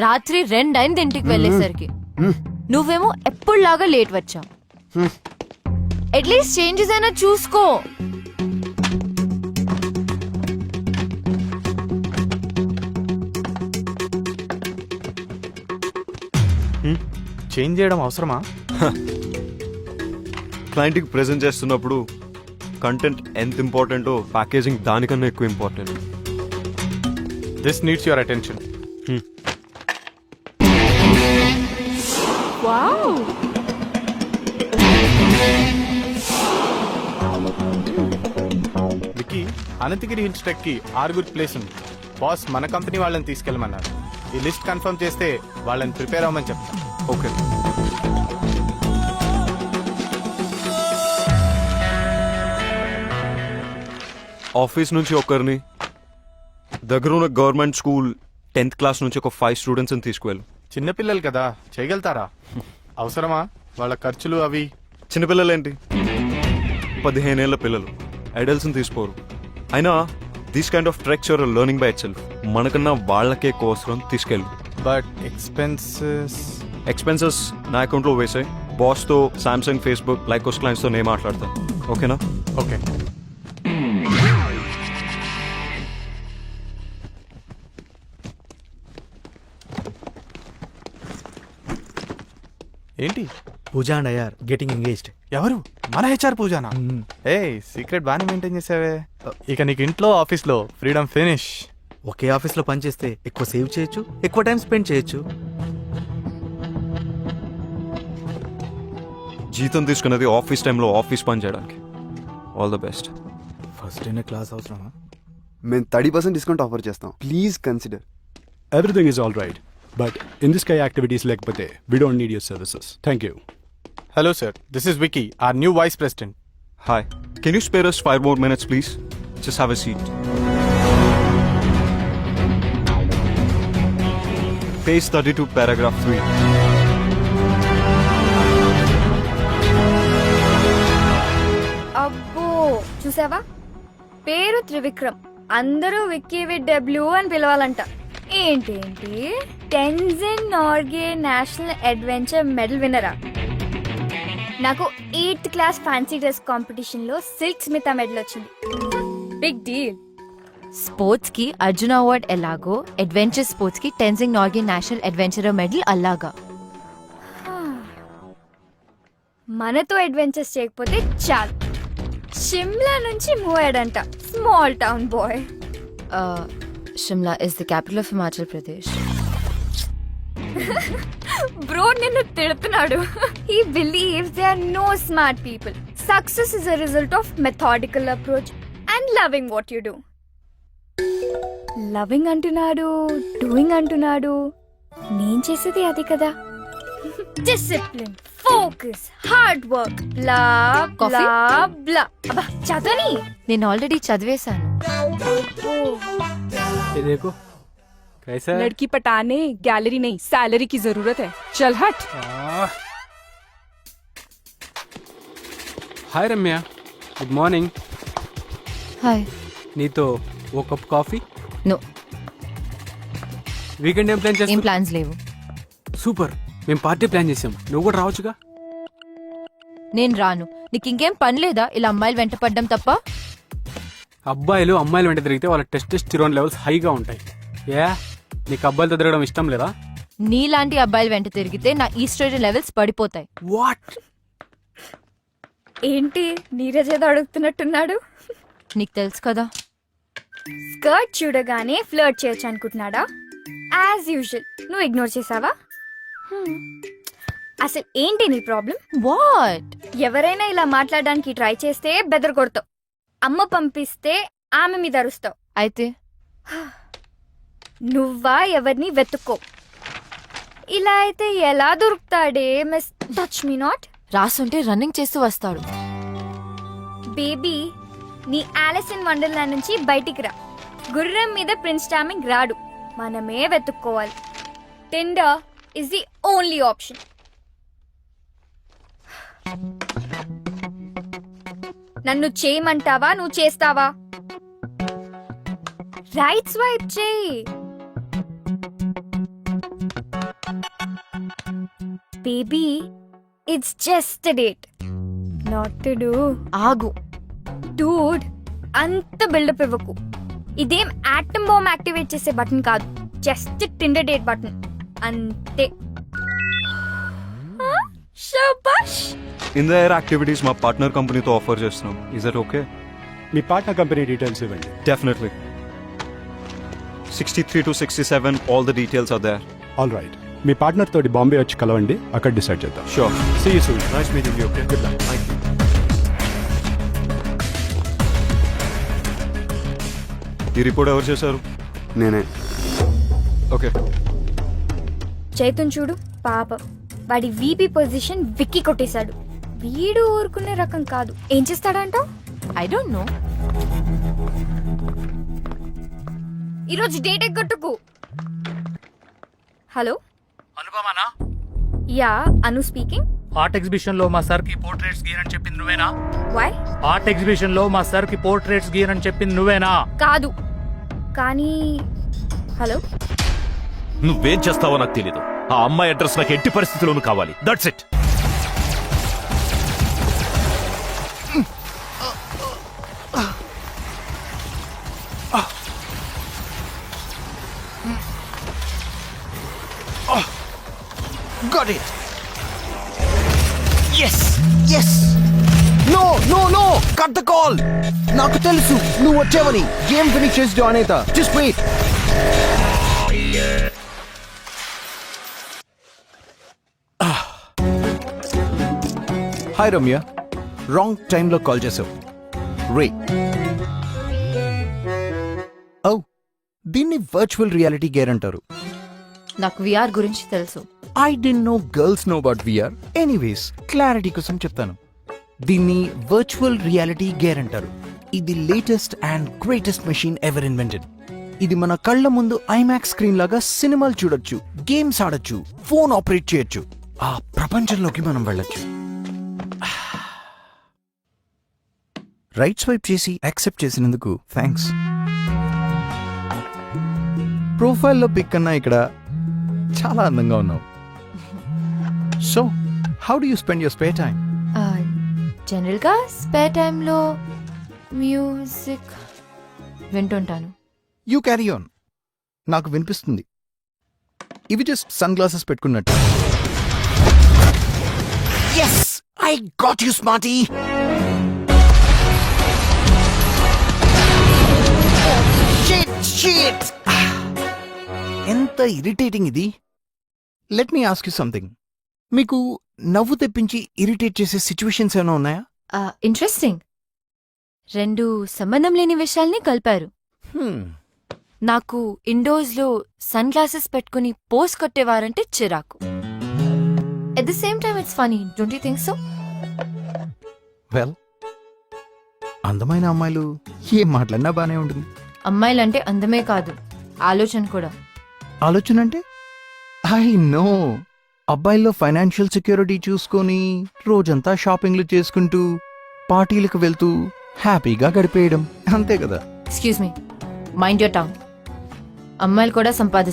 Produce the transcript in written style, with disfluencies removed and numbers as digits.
రాత్రి 2 అయింది ఇంటికి వెళ్ళేసరికి. నువ్వేమో ఎప్పుడులాగా లేట్ వచ్చావు. అట్లీస్ట్ చేంజెస్ అయినా చూసుకో. చేంజ్ చేయడం అవసరమా? క్లయింట్కి ప్రెజెంట్ చేస్తున్నప్పుడు కంటెంట్ ఎంత ఇంపార్టెంటో ప్యాకేజింగ్ దానికన్నా ఎక్కువ important. This needs your attention. Wow, Vicky, Ananthagiri hills trek కి 6 ప్లేస్ ఉంది. బాస్ మన కంపెనీ వాళ్ళని తీసుకెళ్ళమన్నారు. ఈ లిస్ట్ కన్ఫర్మ్ చేస్తే వాళ్ళని ప్రిపేర్ అవ్వమని చెప్తాను. ఓకే. ఆఫీస్ నుంచి ఒకరిని, దగ్గర ఉన్న గవర్నమెంట్ స్కూల్ 10th క్లాస్ నుంచి ఒక 5 స్టూడెంట్స్ని తీసుకువెళ్ళు. చిన్నపిల్లలు కదా, చేయగలుగుతారా? అవసరమా వాళ్ళ ఖర్చులు అవి? చిన్నపిల్లలేంటి, 15 ఏళ్ల పిల్లలు, అడల్ట్స్ని తీసుకోరు. అయినా these kind of treks your learning by itself. మనకన్నా వాళ్ళకే ఎక్కువ అవసరం, తీసుకెళ్ళు. బట్ ఎక్స్పెన్సెస్ నా అకౌంట్లో వేసాయి. బాస్తో సామ్సంగ్, ఫేస్బుక్, లైకోస్ క్లయింట్స్తో నేను మాట్లాడతాను. ఓకేనా? ఓకే. ఏంటి? Pooja and Iyer getting engaged. ఎవరు? మన హెచ్ఆర్ పూజానా? ఏ సీక్రెట్ బాగానే మెయింటైన్ చేసావే. ఇక నీకు ఇంట్లో ఆఫీస్లో ఫ్రీడమ్ ఫినిష్. ఒకే ఆఫీస్లో పనిచేస్తే ఎక్కువ సేవ్ చేయొచ్చు, ఎక్కువ టైం స్పెండ్ చేయొచ్చు. జీతం తీసుకున్నది ఆఫీస్ టైంలో ఆఫీస్ పని చేయడానికి. All the best. ఫస్ట్ అయిన క్లాస్ అవసరమా? మేము 30% డిస్కౌంట్ ఆఫర్ చేస్తాం. Please consider. Everything is all right, but in this kind of activities like Pate, we don't need your services. Thank you. Hello sir, this is Vicky, our new vice president. Hi. Can you spare us 5 more minutes, please? Just have a seat. Page 32, paragraph 3. అబ్బో, చూసావా? పేరు త్రివిక్రమ్, అందరూ Vicky with W అని పిలవాలంట. ఏంటేంటి, Tenzing Norgay national adventure medal విన్నరా? నాకు 8th class fancy dress competition లో సిల్క్ స్మిత మెడల్ వచ్చింది. Big deal. స్పోర్ట్స్ కి అర్జున అవార్డ్ ఎలాగో, అడ్వెంచర్ స్పోర్ట్స్ కి Tenzing Norgay national adventurer medal అలాగా. మనతో అడ్వెంచర్స్ చేయకపోతే చాలు. షిమ్లా నుంచి మూవ్ అయ్యాడంట, small town boy. Shimla is the capital of Himachal Pradesh. Bro నిన్ను తిడుతున్నాడు. He believes there are no smart people. Success is a result of methodical approach and loving what you do. Loving అంటున్నాడు, doing అంటున్నాడు. నేను చేసేది అది కదా. డిసిప్లిన్, ఫోకస్, హార్డ్ వర్క్, బ్లా బ్లా బ్లా. అబ్బా చదవని. నేను ఆల్రెడీ చదివేశాను. ये देखो कैसा है? लड़की पटाने गैलरी नहीं, सैलरी की जरूरत है. चल हट. हाय रम्या, गुड మార్నింగ్. హాయ్. నీతో ఓ కప్ కాఫీ. నో, వీకెండ్ ఏం ప్లాన్ ఏం చేస్తావు? ప్లాన్స్ లేవు. సూపర్, మేము పార్టీ ప్లాన్ చేసాం, నువ్వు కూడా రావచ్చుగా. నేను రాను. నీకు ఇంకేం పని లేదా ఇలా అమ్మాయిలు వెంట పడ్డం తప్ప? అబ్బాయిలు అమ్మాయిలు వెంట తిరిగితే వాళ్ళ టెస్టోస్టెరాన్ లెవెల్స్ హైగా ఉంటాయి. ఏ నీకు అబ్బాయిలతో తిరగడం ఇష్టం లేదా? నీలాంటి అబ్బాయిలు వెంట తిరిగితే నా ఈస్ట్రోజన్ లెవెల్స్ పడిపోతాయి. వాట్? ఏంటి నీరజ్ ఏదో అడుగుతున్నట్టున్నాడు. నీకు తెలుసు కదా. స్కర్ట్ చూడగానే ఫ్లర్ట్ చేయొచ్చు అనుకుంటున్నాడా? యాజ్ యూజువల్ నువ్వు ఇగ్నోర్ చేసావా? అసలు ఏంటి నీ ప్రాబ్లం? వాట్? ఎవరైనా ఇలా మాట్లాడడానికి ట్రై చేస్తే బెదర్ కొడతావు. అమ్మ పంపిస్తే ఆమె మీద అరుస్తావు. అయితే నువ్వా ఎవరిని వెతుక్కో. ఇలా అయితే ఎలా దొరుకుతాడే మిస్ టచ్ మీ నాట్? రాసుంటే రన్నింగ్ చేస్తూ వస్తాడు. బేబీ, నీ ఆలిస్ ఇన్ వండర్లాండ్ నుంచి బయటికి రా. గుర్రం మీద ప్రిన్స్ చార్మింగ్ రాడు, మనమే వెతుక్కోవాలి. Tinder is the only option. నన్ను చేయమంటావా, నువ్వు చేస్తావా? రైట్ స్వైప్ చేయి. Baby it's just date not to do. ఆగు. డూడ్ అంత బిల్డప్ ఇవ్వకు. ఇదేం ఆటమ్ బాంబ్ యాక్టివేట్ చేసే బటన్ కాదు, జస్ట్ టిండర్ డేట్ బటన్ అంతే. శబాష్. ఇన్ ద ఎయిర్ యాక్టివిటీస్ మా పార్ట్నర్ కంపెనీతో ఆఫర్ చేస్తున్నాం. Is that okay? మీ పార్ట్నర్ కంపెనీ డీటెయిల్స్ ఇవ్వండి. Definitely. 63 to 67 all the details are there. All right. Me partner తోటి బాంబే వచ్చి కలవండి, అక్కడ డిసైడ్ చేద్దాం. Sure. See you soon. Nice meeting you. Okay. Good luck. Thank you. ఈ report ఎవరు చేశారు? నేనే. ఓకే. చైతన్ చూడు పాప, వాడి వీపీ పొజిషన్ విక్కీ కొట్టేశాడు. వీడు ఊరుకునే రకం కాదు. ఏం చేస్తాడంటావు? I don't know. ఈరోజు డేట్ ఎగ్గొట్టుకు. హలో అనుపమానా? Yeah, Anu speaking. Art exhibition లో మా సార్ కి పోర్ట్రేట్స్ గీయనని చెప్పింది నువ్వేనా? వై? ఆర్ట్ ఎగ్జిబిషన్ లో మా సార్ కి పోర్ట్రేట్స్ గీయనని చెప్పింది నువ్వేనా? కాదు కానీ. హలో, నువ్వేం చేస్తావో నాకు తెలీదు. ఆ అమ్మాయి అడ్రస్ నాకు ఎట్టి పరిస్థితుల్లోనూ కావాలి. That's it. Got it. Yes. Yes. No, no, no. Cut the call. నాకు తెలుసు నువ్వు వచ్చావని. గేమ్ ఫినిష్ చేసి జాయిన్ అవుతా. Just wait. Hi Ramya, wrong టైంలో కాల్ చేసావు. రే, ఓ దీన్ని వర్చువల్ రియాలిటీ గేర్ అంటారు. నాకు విఆర్ గురించి తెలుసు. I don't know girls know about VR. Anyways, clarity కోసం చెప్తాను. దీన్ని వర్చువల్ రియాలిటీ గేర్ అంటారు. ఇది latest and greatest machine ever invented. ఇది మన కళ్ళ ముందు ఐమాక్స్ స్క్రీన్ లాగా సినిమాలు చూడొచ్చు, గేమ్స్ ఆడొచ్చు, ఫోన్ ఆపరేట్ చేయొచ్చు. ఆ ప్రపంచంలోకి మనం వెళ్ళొచ్చు. రైట్ స్వైప్ చేసి యాక్సెప్ట్ చేసినందుకు థ్యాంక్స్. ప్రొఫైల్లో పిక్ కన్నా ఇక్కడ చాలా అందంగా ఉన్నావు. So how do you spend your spare time? General గా స్పేర్ టైంలో మ్యూజిక్ వింటుంటాను. You carry on. నాకు వినిపిస్తుంది. ఇవి జస్ట్ సన్ గ్లాసెస్ పెట్టుకున్నట్టు. Yes, I got you, smarty. Shit. ఎంత ఇరిటేటింగ్ ఇది. Let me ask you something. మీకు నవ్వు తెప్పించి ఇరిటేట్ చేసే సిచ్యువేషన్స్ ఏమైనా ఉన్నాయా? ఇంట్రెస్టింగ్. రెండు సంబంధం లేని విషయాల్ని కలిపారు. నాకు ఇండోర్స్ లో సన్ గ్లాసెస్ పెట్టుకుని పోస్ కొట్టేవారంటే చిరాకు. At the same time it's funny, don't you think so? Well, అందమైన అమ్మాయిలు ఏం మాట్లాడినా బానే ఉంటుంది. అమ్మాయిలంటే అందమే కాదు, ఆలోచన కూడా. ఆలోచన అంటే? I know. అబ్బాయిల్లో ఫైనాన్షియల్ సెక్యూరిటీ చూసుకొని రోజంతా షాపింగ్లు చేసుకుంటూ పార్టీలకు వెళ్తూ హ్యాపీగా గడిపేయడం, అంతే కదా. Excuse me, mind your tongue. అమ్మాయిలు కూడా సంపాదిస్తారు.